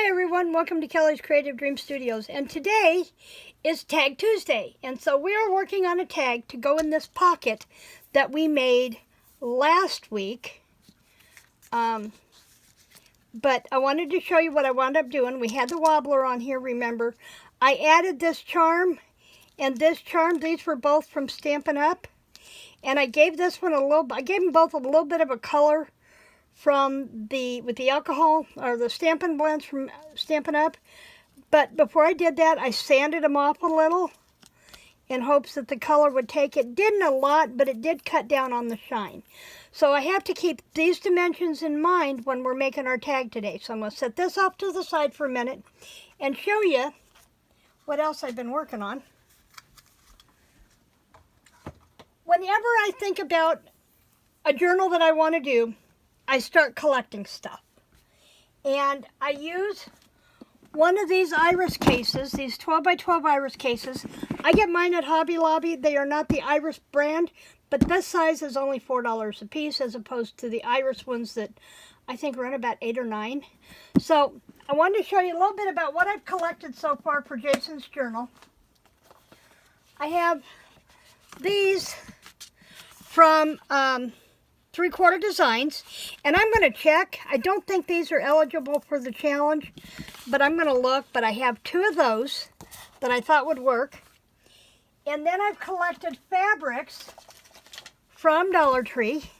everyone, welcome to Kelly's Creative Dream Studios, and today is Tag Tuesday, and so we are working on a tag to go in this pocket that we made last week, but I wanted to show you what I wound up doing. We had the wobbler on here, remember. I added this charm and this charm. These were both from Stampin Up, and I gave this one I gave them both a little bit of a color with the alcohol or the Stampin' blends from Stampin' Up. But before I did that, I sanded them off a little in hopes that the color would take. It didn't a lot, but it did cut down on the shine. So I have to keep these dimensions in mind when we're making our tag today. So I'm going to set this off to the side for a minute and show you what else I've been working on. Whenever I think about a journal that I want to do, I start collecting stuff. And I use one of these iris cases, these 12 by 12 iris cases. I get mine at Hobby Lobby. They are not the iris brand, but this size is only $4 a piece as opposed to the iris ones that I think run about $8 or $9. So I wanted to show you a little bit about what I've collected so far for Jayson's journal. I have these from 3/4 Designs, and I'm going to check. I don't think these are eligible for the challenge, but I'm going to look. But I have two of those that I thought would work. And then I've collected fabrics from Dollar Tree.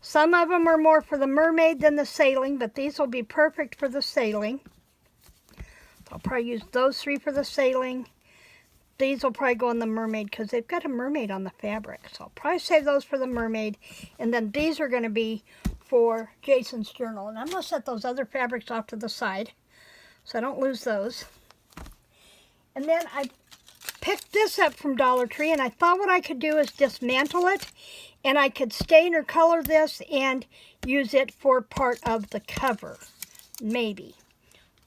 Some of them are more for the mermaid than the sailing, but these will be perfect for the sailing. I'll probably use those three for the sailing. These will probably go on the mermaid because they've got a mermaid on the fabric. So I'll probably save those for the mermaid. And then these are going to be for Jayson's journal. And I'm going to set those other fabrics off to the side so I don't lose those. And then I picked this up from Dollar Tree, and I thought what I could do is dismantle it. And I could stain or color this and use it for part of the cover. Maybe.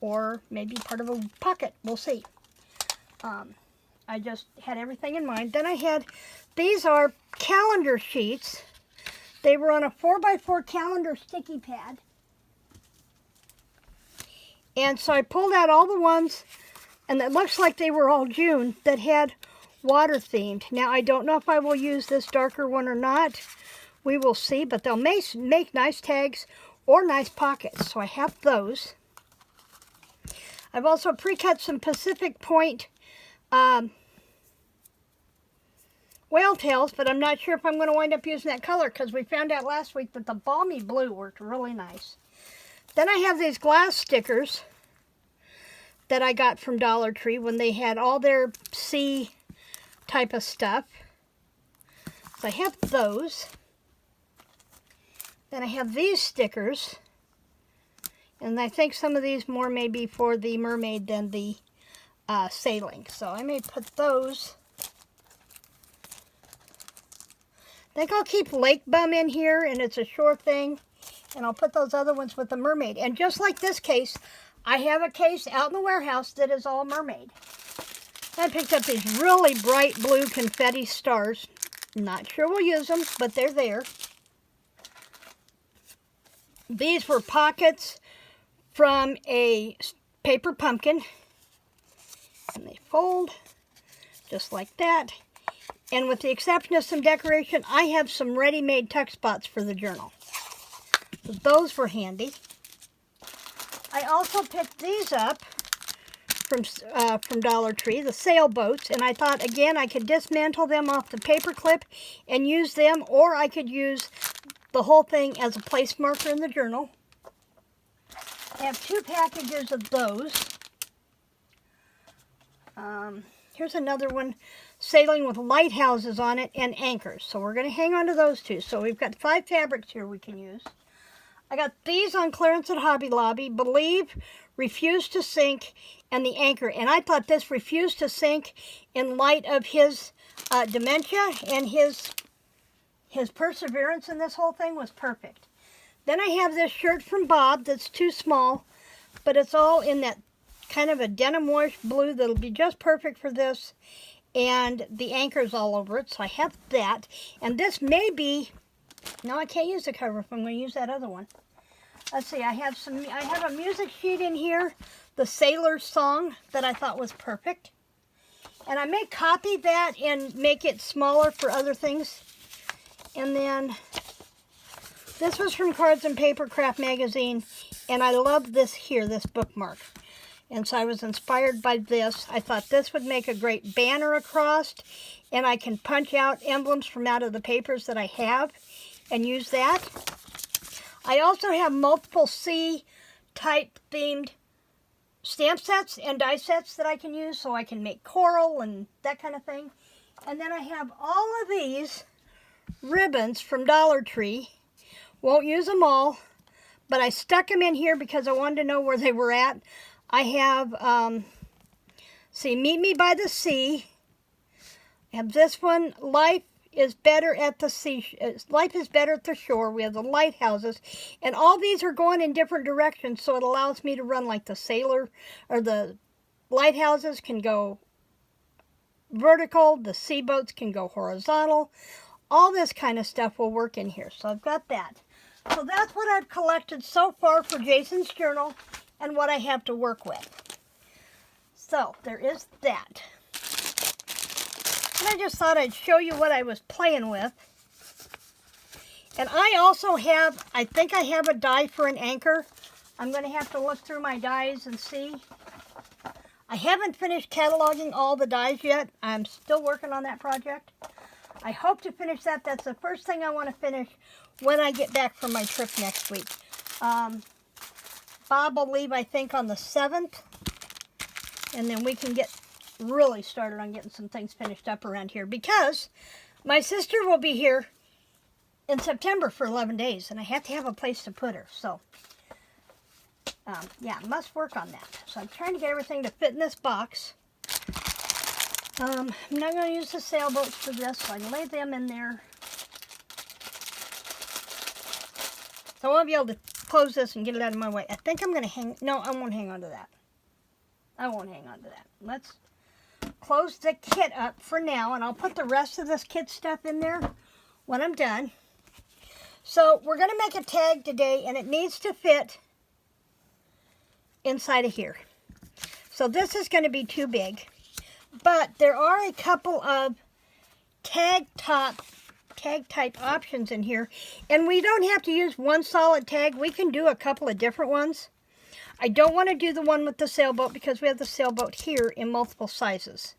Or maybe part of a pocket. We'll see. I just had everything in mind. Then I had, these are calendar sheets. They were on a 4x4 calendar sticky pad. And so I pulled out all the ones, and it looks like they were all June, that had water themed. Now I don't know if I will use this darker one or not. We will see, but they'll make nice tags or nice pockets. So I have those. I've also pre-cut some Pacific Point whale tails, but I'm not sure if I'm going to wind up using that color because we found out last week that the balmy blue worked really nice. Then I have these glass stickers that I got from Dollar Tree when they had all their sea type of stuff. So I have those. Then I have these stickers, and I think some of these more may be for the mermaid than the sailing. So I may put those. I think I'll keep Lake Bum in here, and it's a sure thing. And I'll put those other ones with the mermaid. And just like this case, I have a case out in the warehouse that is all mermaid. I picked up these really bright blue confetti stars. Not sure we'll use them, but they're there. These were pockets from a paper pumpkin. And they fold just like that. And with the exception of some decoration, I have some ready-made tuck spots for the journal. So those were handy. I also picked these up from Dollar Tree, the sailboats, and I thought, again, I could dismantle them off the paper clip and use them, or I could use the whole thing as a place marker in the journal. I have two packages of those. Here's another one, sailing with lighthouses on it and anchors. So we're going to hang on to those two. So we've got 5 fabrics here we can use. I got these on clearance at Hobby Lobby. Believe, Refuse to Sink, and the Anchor. And I thought this Refuse to Sink, in light of his dementia and his perseverance in this whole thing, was perfect. Then I have this shirt from Bob that's too small, but it's all in that kind of a denim wash blue that'll be just perfect for this, and the anchor's all over it, so I have that. And this may be, no, I can't use the cover if I'm going to use that other one. let's see, I have a music sheet in here, the Sailor's Song, that I thought was perfect. And I may copy that and make it smaller for other things. And then this was from Cards and Paper Craft Magazine, and I love this here, this bookmark. And so I was inspired by this. I thought this would make a great banner across, and I can punch out emblems from out of the papers that I have and use that. I also have multiple C-type themed stamp sets and die sets that I can use, so I can make coral and that kind of thing. And then I have all of these ribbons from Dollar Tree. Won't use them all, but I stuck them in here because I wanted to know where they were at. I have, see, Meet Me by the Sea. I have this one, Life is Better at the Sea. Life is Better at the Shore. We have the lighthouses. And all these are going in different directions, so it allows me to run like the sailor, or the lighthouses can go vertical, the sea boats can go horizontal. All this kind of stuff will work in here. So I've got that. So that's what I've collected so far for Jayson's journal and what I have to work with. So there is that. And I just thought I'd show you what I was playing with. And I also have, I think I have a die for an anchor. I'm going to have to look through my dies and see. I haven't finished cataloging all the dies yet. I'm still working on that project. I hope to finish that. That's the first thing I want to finish when I get back from my trip next week. Bob will leave, I think, on the 7th. And then we can get really started on getting some things finished up around here. Because my sister will be here in September for 11 days. And I have to have a place to put her. So, yeah, must work on that. So I'm trying to get everything to fit in this box. I'm not going to use the sailboats for this, so I can lay them in there. So I won't be able to close this and get it out of my way. I think I'm going to hang... No, I won't hang on to that. I won't hang on to that. Let's close the kit up for now, and I'll put the rest of this kit stuff in there when I'm done. So we're going to make a tag today, and it needs to fit inside of here. So this is going to be too big. But there are a couple of tag type options in here. And we don't have to use one solid tag. We can do a couple of different ones. I don't want to do the one with the sailboat because we have the sailboat here in multiple sizes.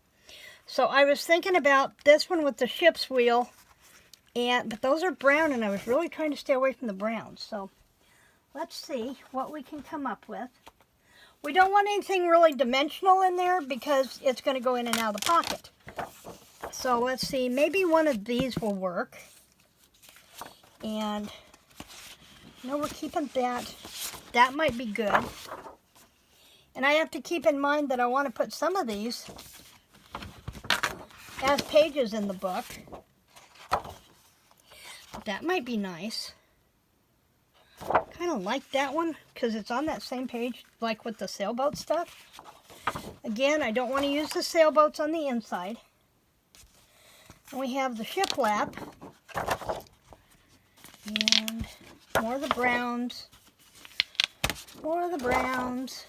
So I was thinking about this one with the ship's wheel. But those are brown, and I was really trying to stay away from the browns. So let's see what we can come up with. We don't want anything really dimensional in there because it's going to go in and out of the pocket. So let's see, maybe one of these will work. And no, we're keeping that. That might be good. And I have to keep in mind that I want to put some of these as pages in the book. That might be nice. Kind of like that one because it's on that same page like with the sailboat stuff. Again, I don't want to use the sailboats on the inside. And we have the shiplap and more of the browns. More of the browns.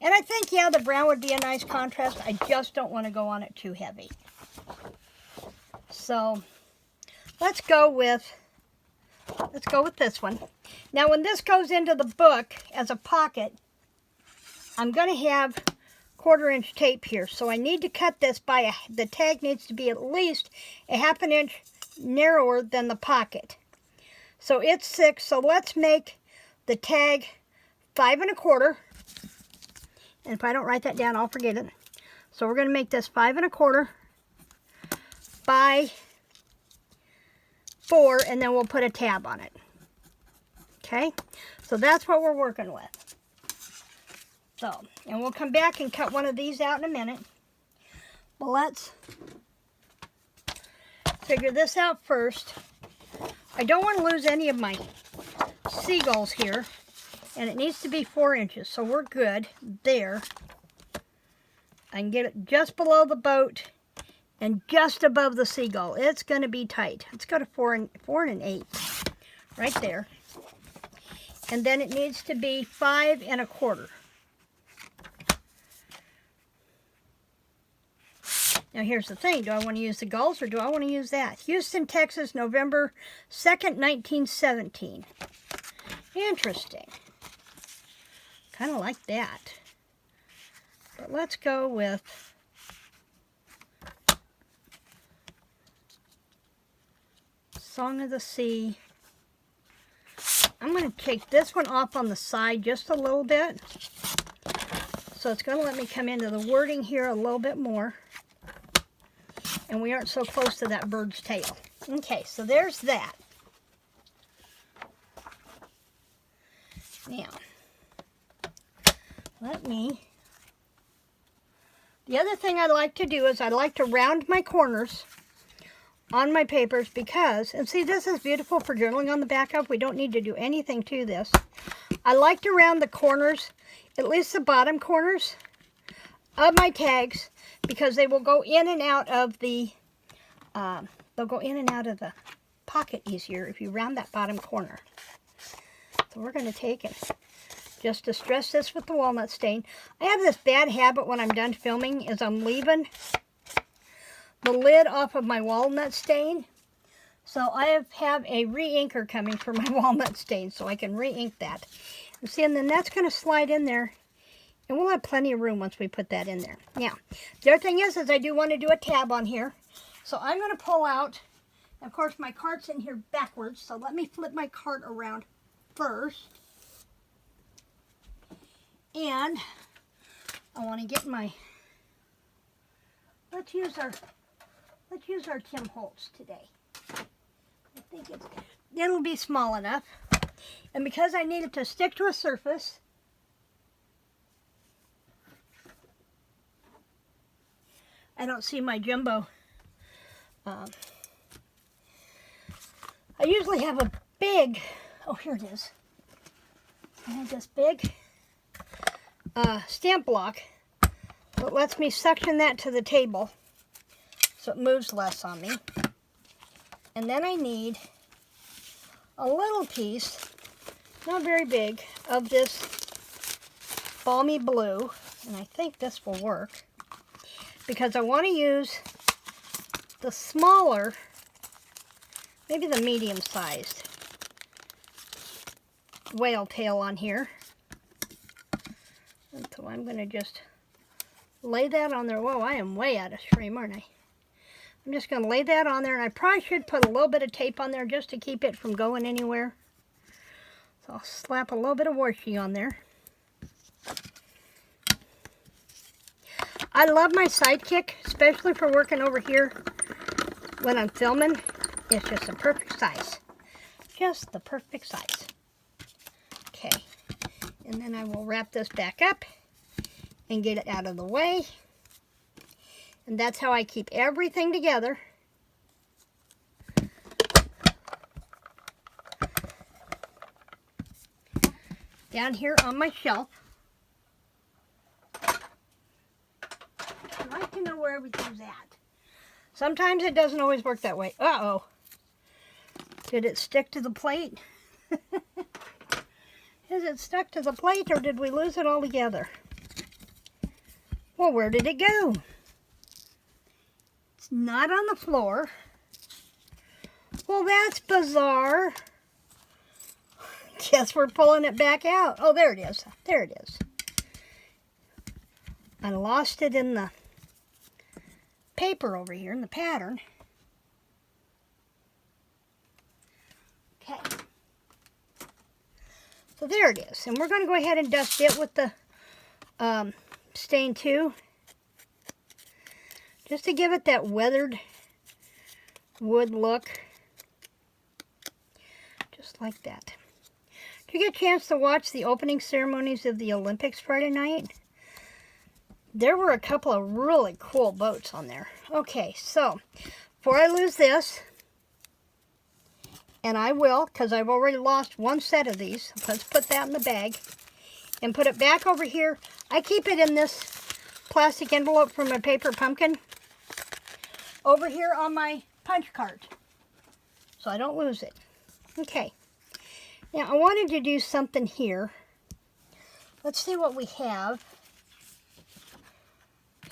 And I think, yeah, the brown would be a nice contrast. I just don't want to go on it too heavy. So let's go with this one. Now, when this goes into the book as a pocket, I'm going to have 1/4-inch tape here. So I need to cut this by, the tag needs to be at least a 1/2 inch narrower than the pocket. So it's 6. So let's make the tag 5 1/4. And if I don't write that down, I'll forget it. So we're going to make this 5 1/4 by 4, and then we'll put a tab on it. Okay, so that's what we're working with. So, and we'll come back and cut one of these out in a minute. Well, let's figure this out first. I don't want to lose any of my seagulls here, and it needs to be 4 inches, so we're good there. I can get it just below the boat and just above the seagull. It's going to be tight. Let's go to 4 and 8 right there. And then it needs to be 5 1/4. Now here's the thing, do I want to use the gulls or do I want to use that? Houston, Texas, November 2nd, 1917. Interesting. Kind of like that. But let's go with Song of the Sea. I'm going to take this one off on the side just a little bit. So it's going to let me come into the wording here a little bit more. And we aren't so close to that bird's tail. Okay, so there's that. Now, the other thing I like to do is I like to round my corners on my papers because, and see, this is beautiful for journaling on the back of. We don't need to do anything to this. I like to round the corners, at least the bottom corners of my tags, because they will go in and out of the pocket easier if you round that bottom corner. So we're going to take it. Just distress this with the walnut stain. I have this bad habit when I'm done filming is I'm leaving the lid off of my walnut stain. So I have a re-inker coming for my walnut stain so I can re-ink that. And see, and then that's going to slide in there. And we'll have plenty of room once we put that in there. Now, the other thing is I do want to do a tab on here. So I'm going to pull out, of course my cart's in here backwards, so let me flip my cart around first. And I want to get my, let's use our Tim Holtz today. I think it'll be small enough. And because I need it to stick to a surface, I don't see my jumbo. I usually have a big, oh here it is. I have this big stamp block that lets me suction that to the table so it moves less on me. And then I need a little piece, not very big, of this balmy blue, and I think this will work because I want to use the smaller, maybe the medium-sized whale tail on here. And so I'm going to just lay that on there. Whoa, I am way out of frame, aren't I? I'm just going to lay that on there, and I probably should put a little bit of tape on there just to keep it from going anywhere. So I'll slap a little bit of washi on there. I love my Sidekick, especially for working over here when I'm filming. It's just the perfect size. Just the perfect size. Okay, and then I will wrap this back up and get it out of the way. And that's how I keep everything together. Down here on my shelf. I like to know where everything's at. Sometimes it doesn't always work that way. Uh-oh. Did it stick to the plate? Is it stuck to the plate or did we lose it altogether? Well, where did it go? It's not on the floor. Well, that's bizarre. Guess we're pulling it back out. Oh, there it is. There it is. I lost it in the paper over here, in the pattern. Okay. So there it is. And we're going to go ahead and dust it with the stain too. Just to give it that weathered wood look. Just like that. Did you get a chance to watch the opening ceremonies of the Olympics Friday night? There were a couple of really cool boats on there. Okay, so before I lose this, and I will, because I've already lost one set of these. Let's put that in the bag and put it back over here. I keep it in this plastic envelope from my paper pumpkin over here on my punch cart so I don't lose it. Okay, Now, I wanted to do something here. Let's see what we have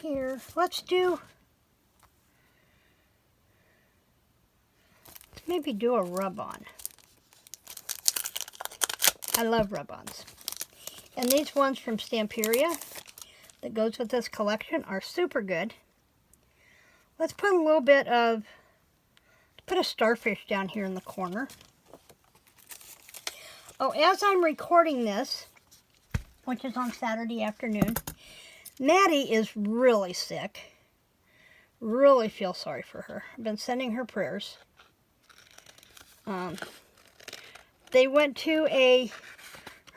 here. Let's maybe do a rub-on. I love rub-ons. And these ones from Stamperia that goes with this collection are super good. Let's put a little bit of, put a starfish down here in the corner. Oh, as I'm recording this, which is on Saturday afternoon, Maddie is really sick. Really feel sorry for her. I've been sending her prayers. They went to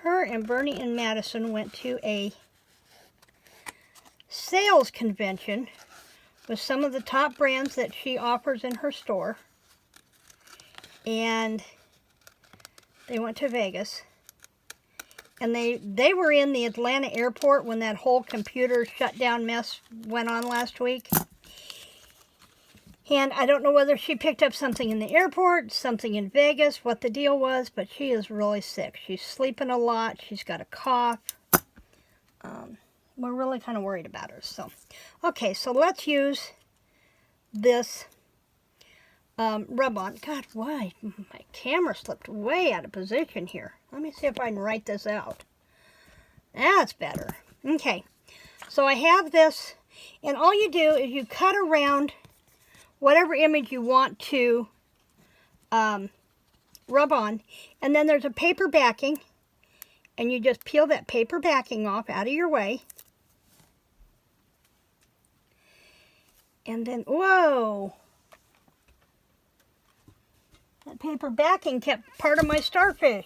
her and Bernie and Madison went to a sales convention with some of the top brands that she offers in her store. And they went to Vegas. And they were in the Atlanta airport when that whole computer shutdown mess went on last week. And I don't know whether she picked up something in the airport, something in Vegas, what the deal was, but she is really sick. She's sleeping a lot. She's got a cough. We're really kind of worried about her. So, okay, so let's use this rub-on. God, why? My camera slipped way out of position here. Let me see if I can write this out. That's better. Okay, so I have this, and all you do is you cut around whatever image you want to rub on, and then there's a paper backing, and you just peel that paper backing off out of your way. And then, whoa! That paper backing kept part of my starfish.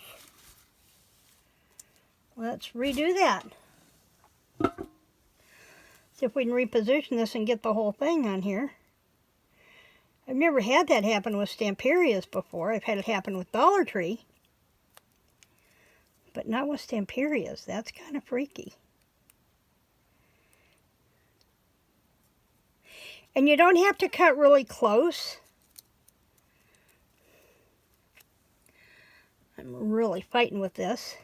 Let's redo that. See if we can reposition this and get the whole thing on here. I've never had that happen with Stamperias before. I've had it happen with Dollar Tree. But not with Stamperias. That's kind of freaky. And you don't have to cut really close. I'm really fighting with this.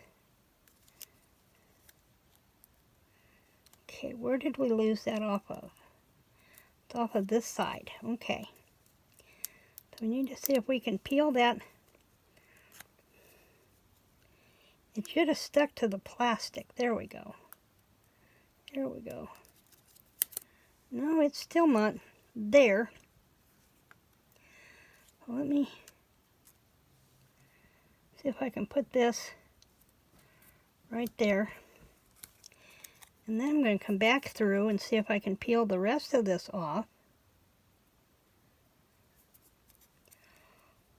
Okay, where did we lose that off of? It's off of this side. Okay. So we need to see if we can peel that. It should have stuck to the plastic. There we go. There we go. No, it's still not there. Let me see if I can put this right there. And then I'm going to come back through and see if I can peel the rest of this off.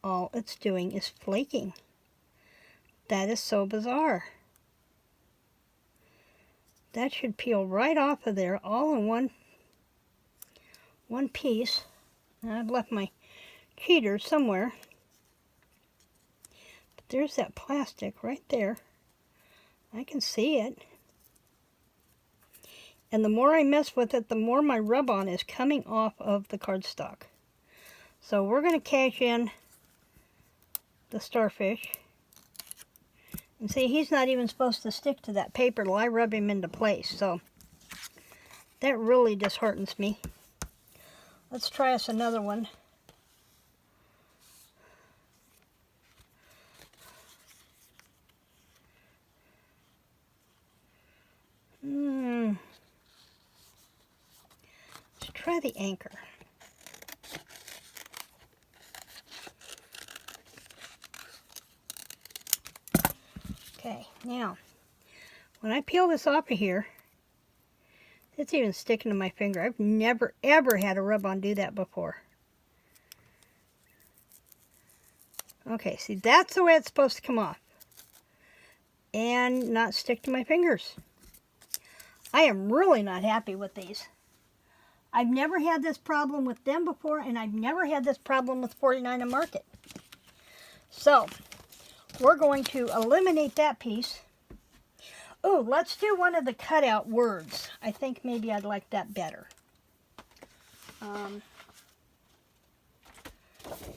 All it's doing is flaking. That is so bizarre. That should peel right off of there, all in one piece. Now I've left my cheaters somewhere. But there's that plastic right there. I can see it. And the more I mess with it, the more my rub-on is coming off of the cardstock. So we're going to cash in the starfish. And see, he's not even supposed to stick to that paper till I rub him into place. So that really disheartens me. Let's try us another one. Let's try the anchor. Okay, now, when I peel this off of here, it's even sticking to my finger. I've never, ever had a rub-on do that before. Okay, see, that's the way it's supposed to come off. And not stick to my fingers. I am really not happy with these. I've never had this problem with them before, and I've never had this problem with 49 and Market. So, we're going to eliminate that piece. Oh, let's do one of the cutout words. I think maybe I'd like that better.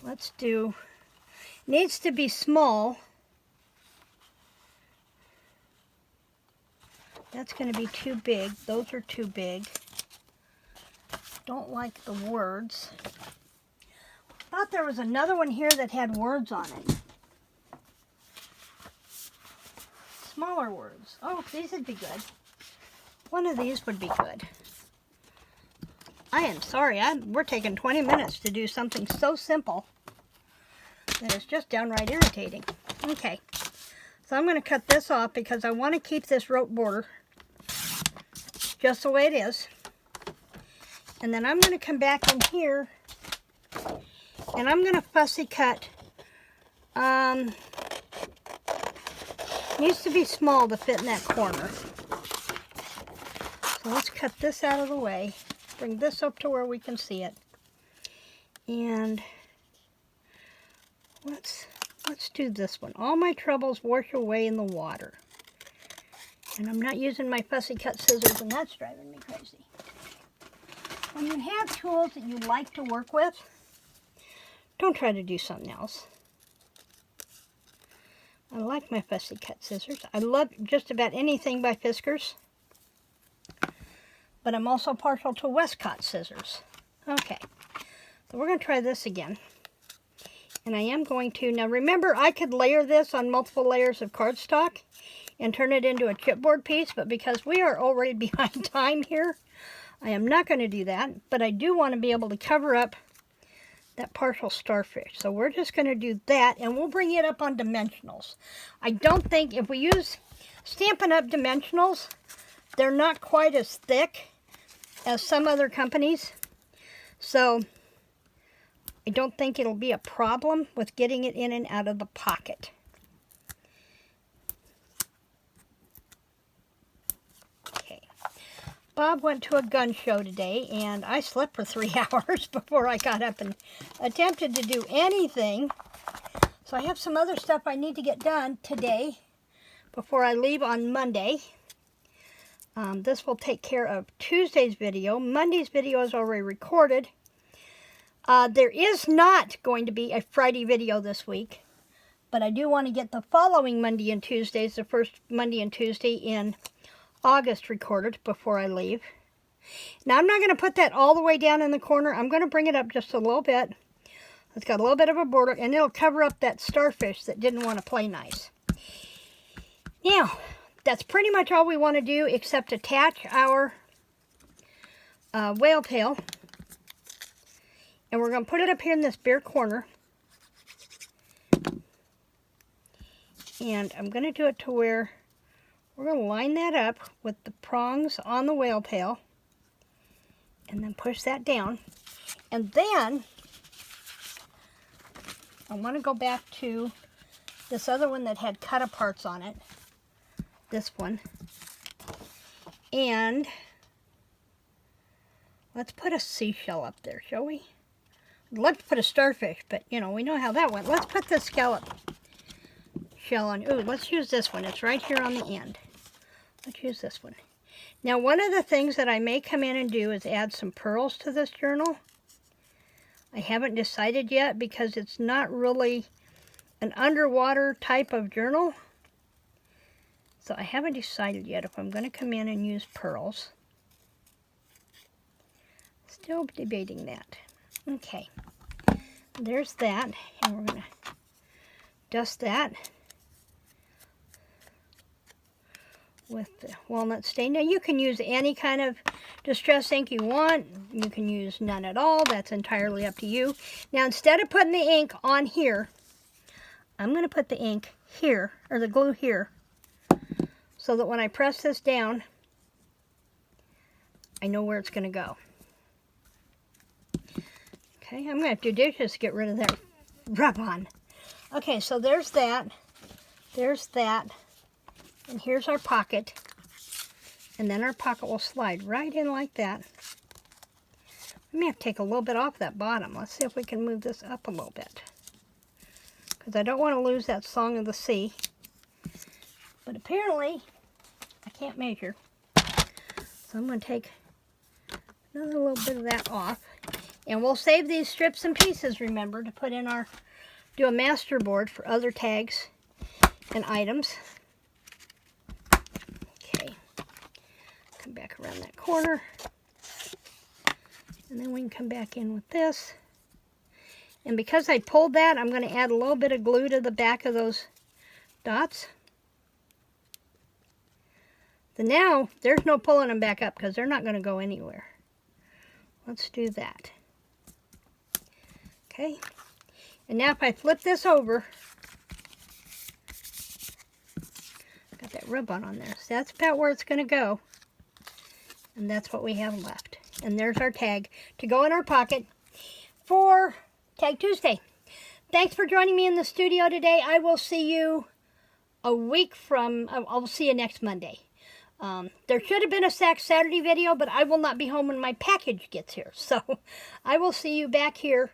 Let's do, needs to be small. That's going to be too big. Those are too big. Don't like the words. Thought there was another one here that had words on it. Smaller words. Oh, these would be good. One of these would be good. I am sorry. We're taking 20 minutes to do something so simple that it's just downright irritating. Okay. So I'm going to cut this off because I want to keep this rope border just the way it is. And then I'm going to come back in here and I'm going to fussy cut. Needs to be small to fit in that corner. So let's cut this out of the way. Bring this up to where we can see it. And let's do this one. All my troubles wash away in the water. And I'm not using my fussy cut scissors, and that's driving me crazy. When you have tools that you like to work with, don't try to do something else. I like my fussy cut scissors. I love just about anything by Fiskars. But I'm also partial to Westcott scissors. Okay, so we're going to try this again. And I am going to, now remember I could layer this on multiple layers of cardstock and turn it into a chipboard piece, but because we are already behind time here, I am not going to do that. But I do want to be able to cover up that partial starfish. So we're just going to do that, and we'll bring it up on dimensionals. I don't think, if we use Stampin' Up! Dimensionals, they're not quite as thick as some other companies. So I don't think it'll be a problem with getting it in and out of the pocket. Okay. Bob went to a gun show today, and I slept for 3 hours before I got up and attempted to do anything. So I have some other stuff I need to get done today before I leave on Monday. This will take care of Tuesday's video. Monday's video is already recorded. There is not going to be a Friday video this week, but I do want to get the following Monday and Tuesdays, the first Monday and Tuesday in August, recorded before I leave. Now I'm not going to put that all the way down in the corner. I'm going to bring it up just a little bit. It's got a little bit of a border, and it'll cover up that starfish that didn't want to play nice. Now, that's pretty much all we want to do except attach our whale tail. And we're going to put it up here in this bare corner. And I'm going to do it to where we're going to line that up with the prongs on the whale tail. And then push that down. And then I want to go back to this other one that had cut-aparts on it. This one. And let's put a seashell up there, shall we? Let's put a starfish, but you know, we know how that went. Let's put the scallop shell on. Ooh, let's use this one. It's right here on the end. Let's use this one. Now, one of the things that I may come in and do is add some pearls to this journal. I haven't decided yet because it's not really an underwater type of journal. So I haven't decided yet if I'm going to come in and use pearls. Still debating that. Okay. There's that. And we're going to dust that with the walnut stain. Now you can use any kind of distress ink you want. You can use none at all. That's entirely up to you. Now instead of putting the ink on here, I'm going to put the ink here, or the glue here, so that when I press this down, I know where it's going to go. Okay, I'm going to have to do dishes to get rid of that rub-on. Okay, so there's that, and here's our pocket, and then our pocket will slide right in like that. I may have to take a little bit off that bottom. Let's see if we can move this up a little bit, because I don't want to lose that Song of the Sea. But apparently, I can't measure. So I'm going to take another little bit of that off. And we'll save these strips and pieces, remember, to put in our, do a master board for other tags and items. Okay. come back around that corner. And then we can come back in with this. And because I pulled that, I'm going to add a little bit of glue to the back of those dots. So now, there's no pulling them back up because they're not going to go anywhere. Let's do that. Okay. And now if I flip this over, got that rub-on on there. So that's about where it's going to go. And that's what we have left. And there's our tag to go in our pocket for Tag Tuesday. Thanks for joining me in the studio today. I will see you a week from, I'll see you next Monday. There should have been a Saturday video, but I will not be home when my package gets here. So I will see you back here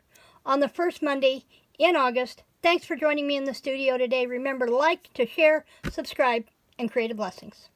on the first Monday in August. Thanks for joining me in the studio today. Remember, like, to share, subscribe, and creative blessings.